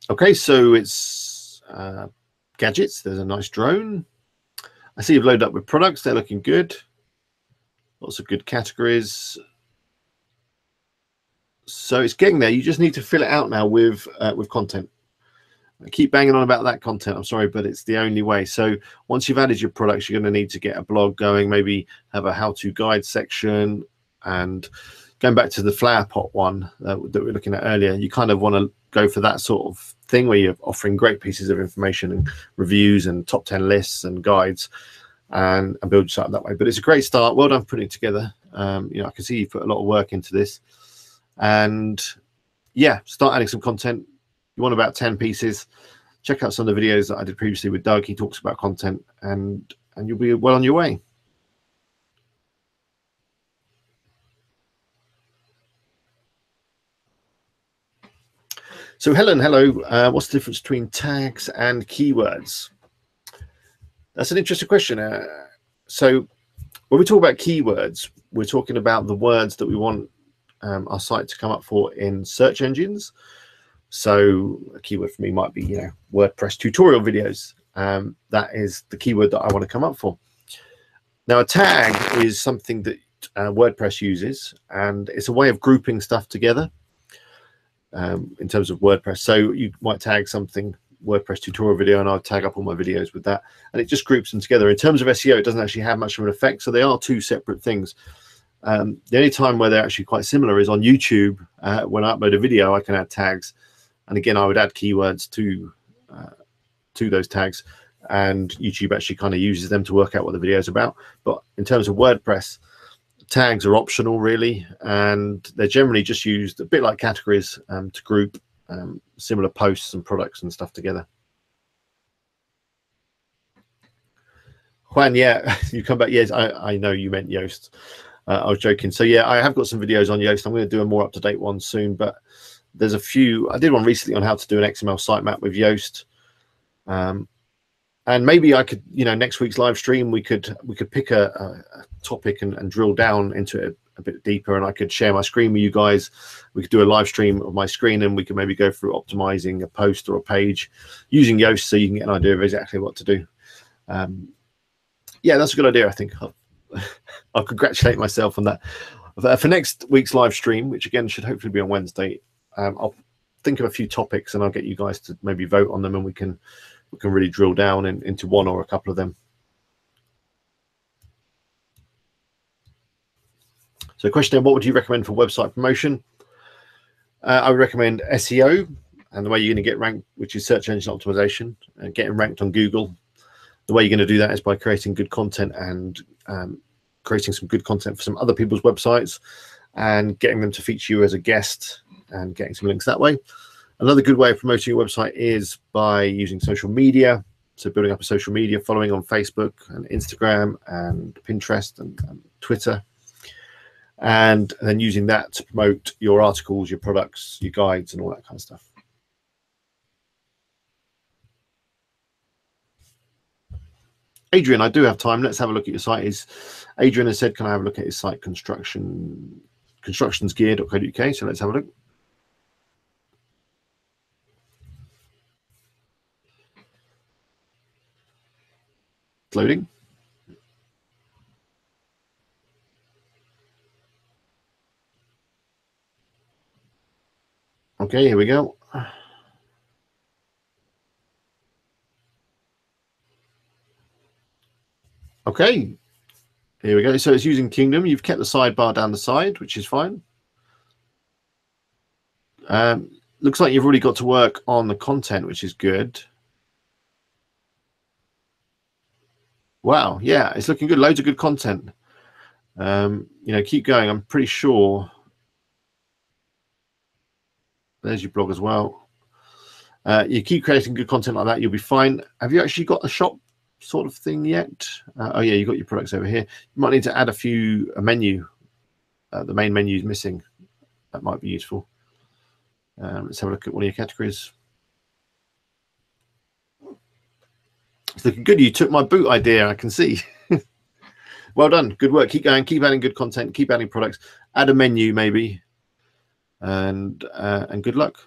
Okay, so it's gadgets. There's a nice drone. I see you've loaded up with products. They're looking good. Lots of good categories. So it's getting there. You just need to fill it out now with content. I keep banging on about that content. I'm sorry, but it's the only way. So once you've added your products, you're going to need to get a blog going, maybe have a how-to guide section. And going back to the flower pot one that we were looking at earlier, you kind of want to go for that sort of thing where you're offering great pieces of information and reviews and top 10 lists and guides and build your site that way. But it's a great start. Well done putting it together. You know, I can see you put a lot of work into this. And yeah, start adding some content. You want about 10 pieces. Check out some of the videos that I did previously with Doug. He talks about content, and you'll be well on your way. So Helen, hello. What's the difference between tags and keywords? That's an interesting question. So when we talk about keywords, we're talking about the words that we want our site to come up for in search engines. So a keyword for me might be, you know, WordPress tutorial videos. That is the keyword that I want to come up for. Now, a tag is something that WordPress uses, and it's a way of grouping stuff together in terms of WordPress. So you might tag something, WordPress tutorial video, and I'll tag up all my videos with that, and it just groups them together. In terms of SEO, it doesn't actually have much of an effect, so they are two separate things. The only time where they're actually quite similar is on YouTube. When I upload a video, I can add tags, and again, I would add keywords to those tags, and YouTube actually kind of uses them to work out what the video is about. But in terms of WordPress, tags are optional, really, and they're generally just used a bit like categories to group similar posts and products and stuff together. Juan, yeah, you come back. Yes, I know you meant Yoast. I was joking. So yeah, I have got some videos on Yoast. I'm going to do a more up-to-date one soon, but there's a few. I did one recently on how to do an XML sitemap with Yoast. And maybe I could, you know, next week's live stream, we could pick a topic and drill down into it a bit deeper, and I could share my screen with you guys. We could do a live stream of my screen, and we could maybe go through optimizing a post or a page using Yoast, so you can get an idea of exactly what to do. Yeah, that's a good idea. I think I'll congratulate myself on that. For next week's live stream, which again should hopefully be on Wednesday, I'll think of a few topics, and I'll get you guys to maybe vote on them, and we can really drill down into one or a couple of them. So question, what would you recommend for website promotion? I would recommend SEO, and the way you're going to get ranked, which is search engine optimization, and getting ranked on Google. The way you're going to do that is by creating good content and creating some good content for some other people's websites and getting them to feature you as a guest and getting some links that way. Another good way of promoting your website is by using social media. So building up a social media following on Facebook and Instagram and Pinterest and Twitter. And then using that to promote your articles, your products, your guides, and all that kind of stuff. Adrian, I do have time. Let's have a look at your site. Adrian has said, can I have a look at his site, constructionsgear.co.uk? So let's have a look. Loading. Okay, here we go. Okay, here we go. So it's using Kingdom. You've kept the sidebar down the side, which is fine. Looks like you've already got to work on the content, which is good. Wow, yeah, it's looking good. Loads of good content. You know, keep going. I'm pretty sure. There's your blog as well. You keep creating good content like that, you'll be fine. Have you actually got a shop sort of thing yet? Oh yeah, you got your products over here. You might need to add a menu. The main menu is missing. That might be useful. Let's have a look at one of your categories. It's looking good. You took my boot idea, I can see. Well done. Good work. Keep going. Keep adding good content. Keep adding products. Add a menu maybe. And good luck.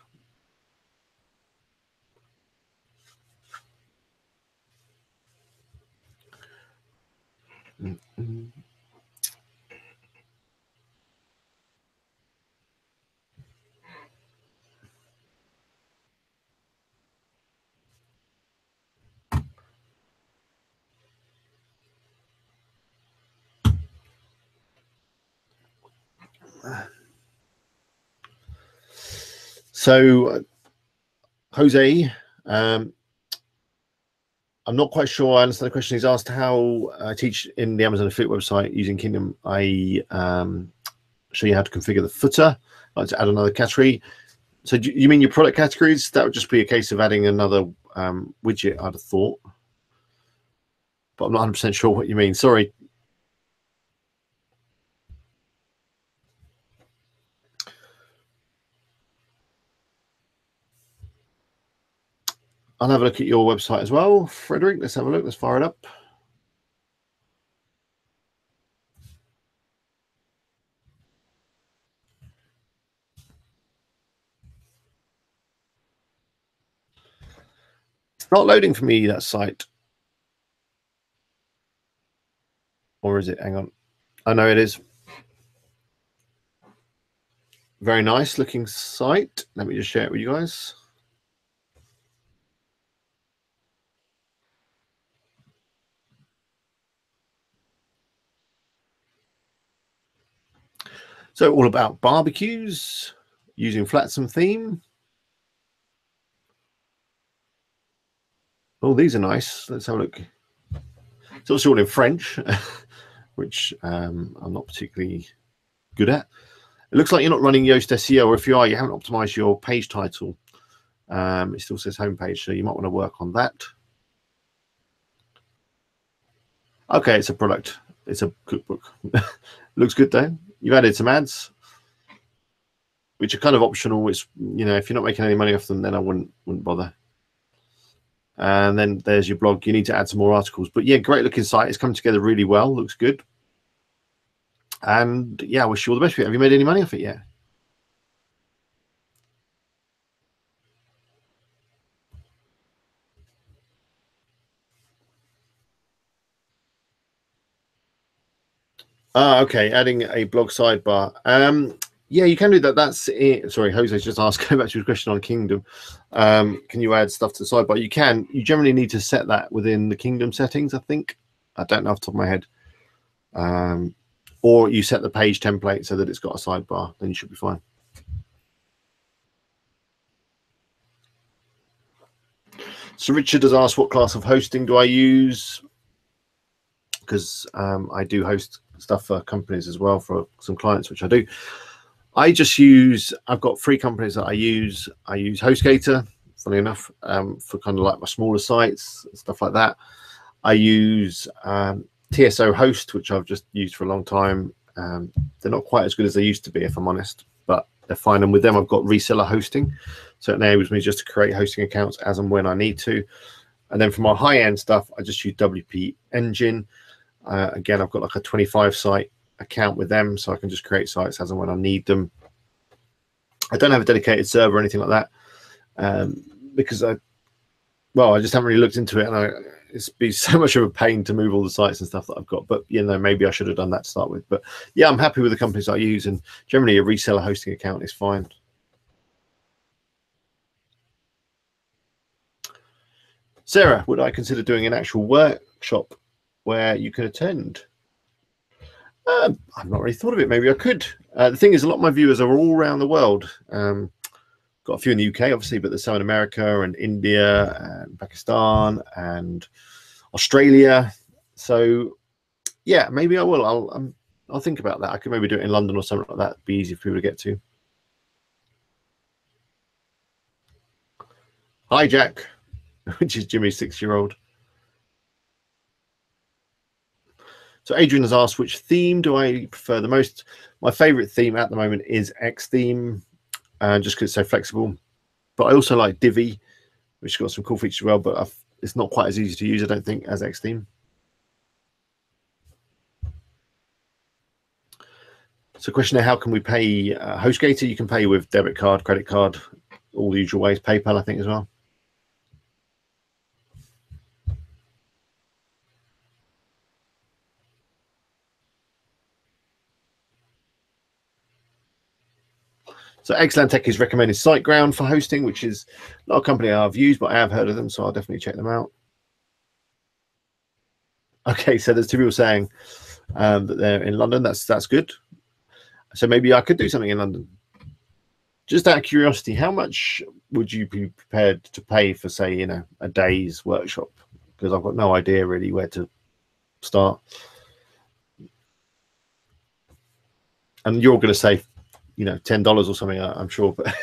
So, Jose, I'm not quite sure I understand the question. He's asked how I teach in the Amazon Affiliate website using Kingdom. I show you how to configure the footer. I'd like to add another category. So do you mean your product categories? That would just be a case of adding another widget, I'd have thought. But I'm not 100% sure what you mean. Sorry. I'll have a look at your website as well, Frederick. Let's have a look. Let's fire it up. It's not loading for me, that site. Or is it? Hang on. I know it is. Very nice looking site. Let me just share it with you guys. So all about barbecues, using Flatsome theme. Oh, these are nice. Let's have a look. It's also all in French, which I'm not particularly good at. It looks like you're not running Yoast SEO, or if you are, you haven't optimized your page title. It still says homepage, so you might want to work on that. Okay, it's a product. It's a cookbook. Looks good though. You've added some ads, which are kind of optional. It's, you know, if you're not making any money off them, then I wouldn't bother. And then there's your blog. You need to add some more articles. But yeah, great looking site. It's come together really well. Looks good. And yeah, I wish you all the best for it. Have you made any money off it yet? Okay, adding a blog sidebar. Yeah, you can do that. That's it. Sorry, Jose's just asked, going back to your question on Kingdom. Can you add stuff to the sidebar? You can. You generally need to set that within the Kingdom settings, I think. I don't know off the top of my head. Or you set the page template so that it's got a sidebar, then you should be fine. So Richard has asked, what class of hosting do I use? Because I do host stuff for companies as well, for some clients, which I do. I just use, I've got 3 companies that I use. I use HostGator, funny enough, for kind of like my smaller sites, stuff like that. I use TSO Host, which I've just used for a long time. They're not quite as good as they used to be, if I'm honest, but they're fine. And with them, I've got reseller hosting. So it enables me just to create hosting accounts as and when I need to. And then for my high-end stuff, I just use WP Engine. Again, I've got like a 25 site account with them, so I can just create sites as and when I need them. I don't have a dedicated server or anything like that, because I just haven't really looked into it, and it's been so much of a pain to move all the sites and stuff that I've got. But you know, maybe I should have done that to start with. But yeah, I'm happy with the companies I use, and generally a reseller hosting account is fine. Sarah, would I consider doing an actual workshop where you can attend? I've not really thought of it. Maybe I could. The thing is, a lot of my viewers are all around the world. Got a few in the UK, obviously, but there's some in America and India and Pakistan and Australia. So yeah, maybe I will. I'll think about that. I could maybe do it in London or something like that. It'd be easy for people to get to. Hi, Jack, which is Jimmy's 6-year-old. So Adrian has asked, which theme do I prefer the most? My favorite theme at the moment is X theme, just because it's so flexible. But I also like Divi, which has got some cool features as well, but it's not quite as easy to use, I don't think, as X theme. So question there, how can we pay HostGator? You can pay with debit card, credit card, all the usual ways, PayPal, I think, as well. So Excellent Tech is recommended SiteGround for hosting, which is not a company I've used, but I have heard of them, so I'll definitely check them out. Okay, so there's 2 people saying that they're in London. That's good. So maybe I could do something in London. Just out of curiosity, how much would you be prepared to pay for, say, you know, a day's workshop? Because I've got no idea really where to start. And you're going to say, you know, $10 or something, I'm sure, but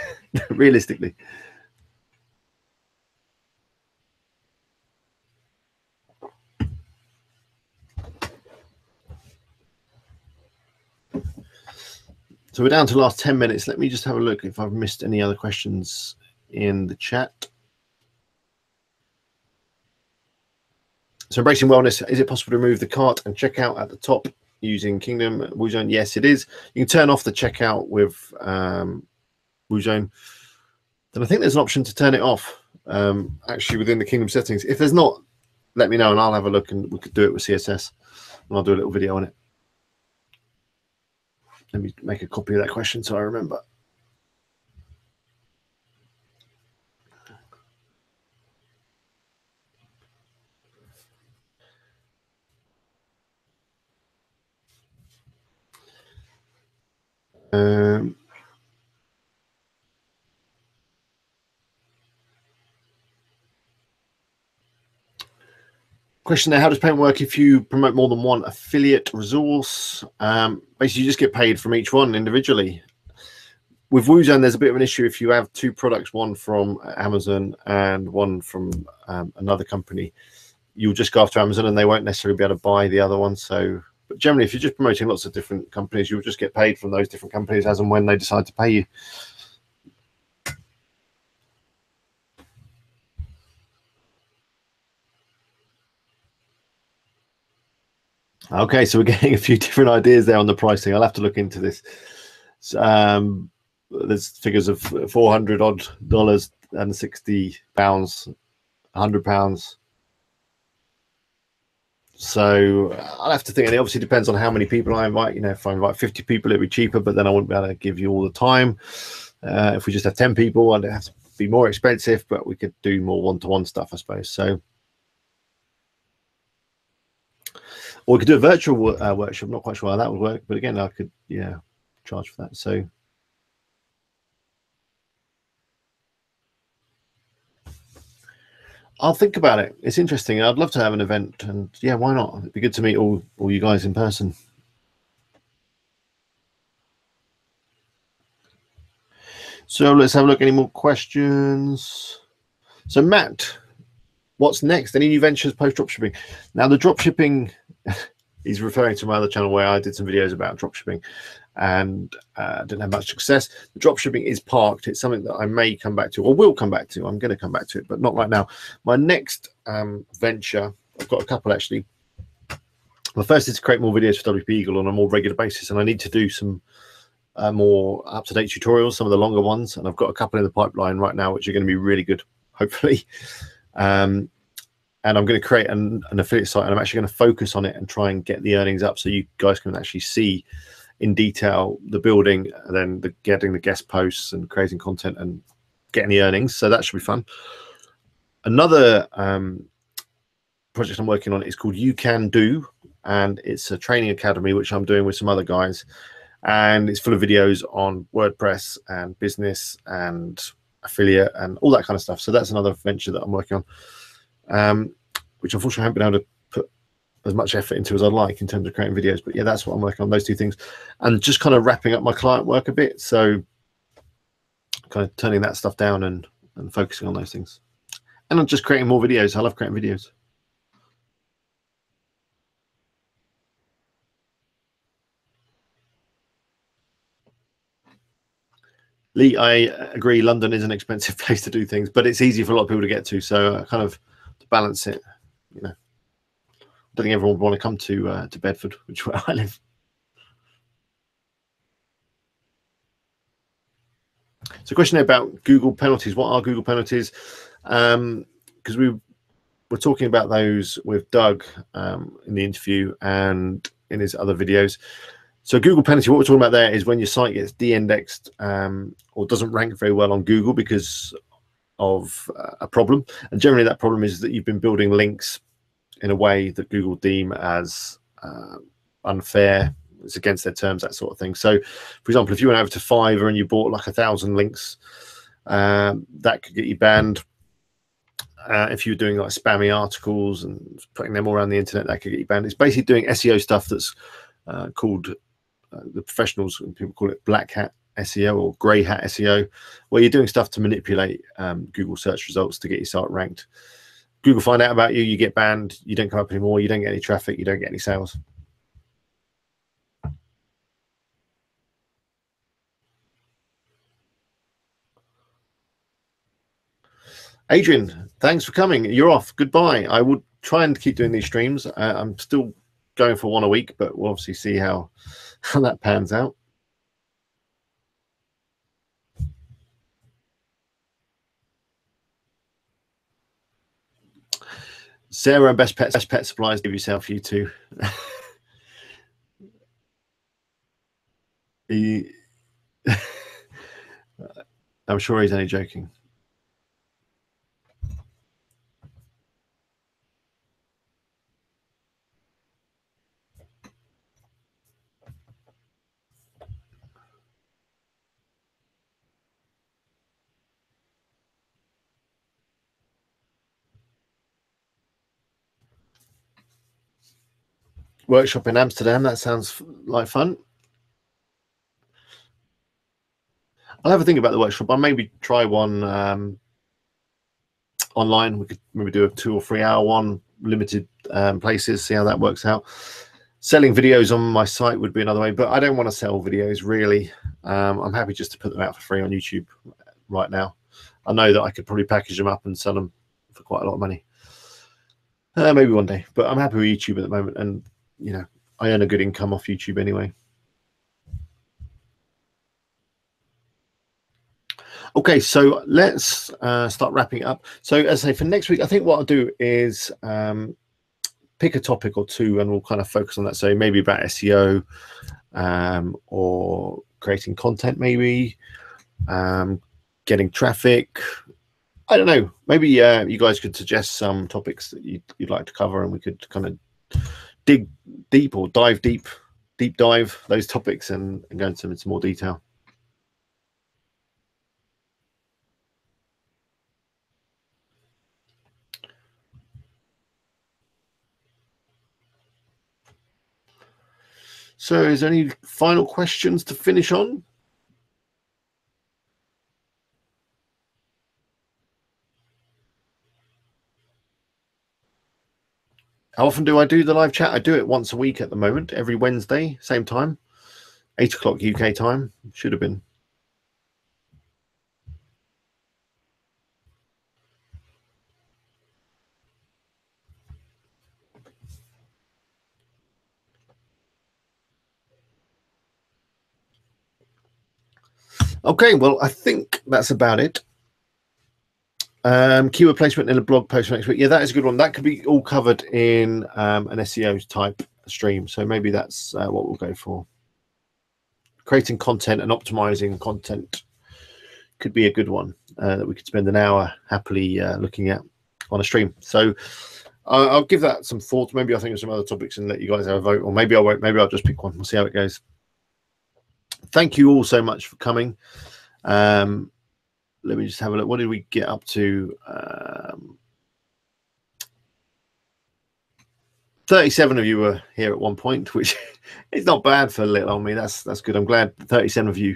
realistically. So we're down to the last 10 minutes. Let me just have a look if I've missed any other questions in the chat. So embracing wellness, is it possible to remove the cart and checkout at the top using Kingdom WooZone? Yes, it is. You can turn off the checkout with WooZone. Then I think there's an option to turn it off actually within the Kingdom settings. If there's not, let me know and I'll have a look, and we could do it with CSS, and I'll do a little video on it. Let me make a copy of that question so I remember. Question there, how does payment work if you promote more than one affiliate resource? Basically, you just get paid from each one individually. With WooZone, there's a bit of an issue if you have 2 products, one from Amazon and one from another company. You'll just go after Amazon and they won't necessarily be able to buy the other one. So, but generally, if you're just promoting lots of different companies, you'll just get paid from those different companies as and when they decide to pay you. Okay, so we're getting a few different ideas there on the pricing. I'll have to look into this. There's figures of $400 odd and £60, £100. So I'll have to think, and it obviously depends on how many people I invite. You know, if I invite 50 people, it'd be cheaper, but then I wouldn't be able to give you all the time. If we just have 10 people, I'd have to be more expensive, but we could do more one-to-one stuff, I suppose. So, or we could do a virtual workshop. I'm not quite sure how that would work, but again, I could, yeah, charge for that. So. I'll think about it. It's interesting. I'd love to have an event, and yeah, why not? It'd be good to meet all you guys in person. So let's have a look. Any more questions? So Matt, what's next? Any new ventures post dropshipping? Now the dropshipping, he's referring to my other channel where I did some videos about dropshipping and didn't have much success. The dropshipping is parked. It's something that I may come back to, or will come back to. I'm going to come back to it, but not right now. My next venture, I've got a couple actually. The first is to create more videos for WP Eagle on a more regular basis, and I need to do some more up-to-date tutorials, some of the longer ones, and I've got a couple in the pipeline right now which are going to be really good, hopefully. And I'm going to create an affiliate site, and I'm actually going to focus on it and try and get the earnings up so you guys can actually see in detail the building, and then getting the guest posts and creating content and getting the earnings. So that should be fun. Another project I'm working on is called You Can Do, and it's a training academy which I'm doing with some other guys, and it's full of videos on WordPress and business and affiliate and all that kind of stuff. So that's another venture that I'm working on, which unfortunately I haven't been able to put as much effort into as I'd like in terms of creating videos. But yeah, that's what I'm working on, those 2 things, and just kind of wrapping up my client work a bit. So kind of turning that stuff down and focusing on those things. And I'm just creating more videos. I love creating videos. Lee, I agree. London is an expensive place to do things, but it's easy for a lot of people to get to. So kind of to balance it, you know, I don't think everyone would want to come to Bedford, which is where I live. So, question about Google penalties. What are Google penalties? Because we were talking about those with Doug in the interview and in his other videos. So Google penalty, what we're talking about there is when your site gets de-indexed or doesn't rank very well on Google because of a problem. And generally that problem is that you've been building links in a way that Google deem as unfair. It's against their terms, that sort of thing. So, for example, if you went over to Fiverr and you bought like 1,000 links, that could get you banned. If you're doing like spammy articles and putting them all around the internet, that could get you banned. It's basically doing SEO stuff that's called the professionals, people call it black hat SEO or grey hat SEO, where you're doing stuff to manipulate Google search results to get your site ranked. Google find out about you, you get banned, you don't come up anymore, you don't get any traffic, you don't get any sales. Adrian, thanks for coming. You're off. Goodbye. I would try and keep doing these streams. I'm still going for one a week, but we'll obviously see how that pans out. Sarah and Best Pet Supplies, give yourself, you too. I'm sure he's only joking. Workshop in Amsterdam, that sounds like fun. I'll have a think about the workshop. I'll maybe try one online. We could maybe do a 2 or 3 hour one, limited places, see how that works out. Selling videos on my site would be another way, but I don't want to sell videos really. I'm happy just to put them out for free on YouTube right now. I know that I could probably package them up and sell them for quite a lot of money. Maybe one day, but I'm happy with YouTube at the moment, and you know, I earn a good income off YouTube anyway. Okay, so let's start wrapping up. So as I say, for next week, I think what I'll do is pick a topic or two and we'll kind of focus on that. So maybe about SEO or creating content, maybe getting traffic. I don't know. Maybe you guys could suggest some topics that you'd like to cover, and we could kind of dig deep or deep dive those topics and go into some more detail. So is there any final questions to finish on? How often do I do the live chat? I do it once a week at the moment, every Wednesday, same time, 8 o'clock UK time. Should have been. Okay, well, I think that's about it. Keyword placement in a blog post next week. Yeah, that is a good one. That could be all covered in an SEO type stream. So maybe that's what we'll go for. Creating content and optimizing content could be a good one that we could spend an hour happily looking at on a stream. So I'll give that some thought. Maybe I'll think of some other topics and let you guys have a vote, or maybe I won't. Maybe I'll just pick one. We'll see how it goes. Thank you all so much for coming. Let me just have a look. What did we get up to? 37 of you were here at one point, which is not bad for little on me. That's good. I'm glad 37 of you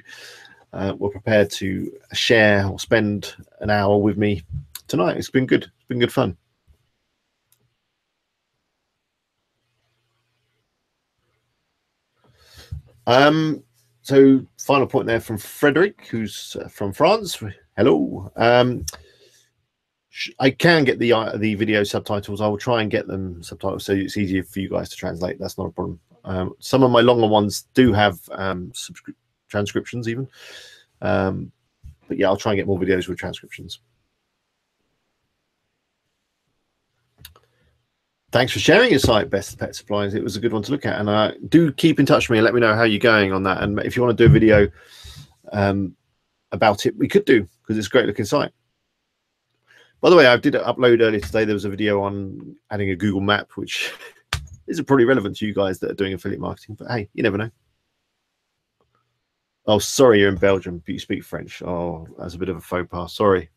were prepared to share or spend an hour with me tonight. It's been good. It's been good fun. So final point there from Frederick, who's from France. Hello. I can get the video subtitles. I will try and get them subtitles so it's easier for you guys to translate. That's not a problem. Some of my longer ones do have transcriptions even. But yeah, I'll try and get more videos with transcriptions. Thanks for sharing your site, Best Pet Supplies. It was a good one to look at. And do keep in touch with me and let me know how you're going on that. And if you want to do a video about it, we could do, because it's a great looking site. By the way, I did upload earlier today. There was a video on adding a Google map, which isn't probably relevant to you guys that are doing affiliate marketing. But hey, you never know. Oh, sorry, you're in Belgium, but you speak French. Oh, that's a bit of a faux pas. Sorry.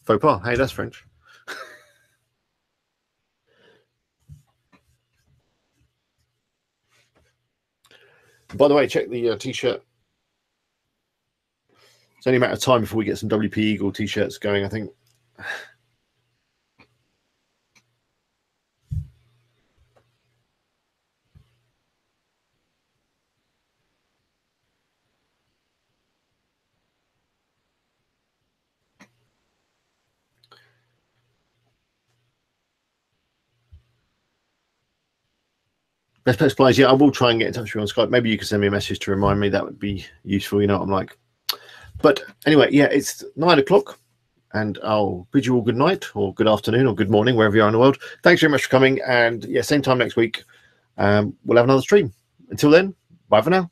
Faux pas. Hey, that's French. By the way, check the t-shirt. It's only a matter of time before we get some WP Eagle t-shirts going, I think. Best Pet Supplies, yeah, I will try and get in touch with you on Skype. Maybe you can send me a message to remind me. That would be useful. You know what I'm like. But anyway, yeah, it's 9 o'clock, and I'll bid you all good night or good afternoon or good morning, wherever you are in the world. Thanks very much for coming. And yeah, same time next week, we'll have another stream. Until then, bye for now.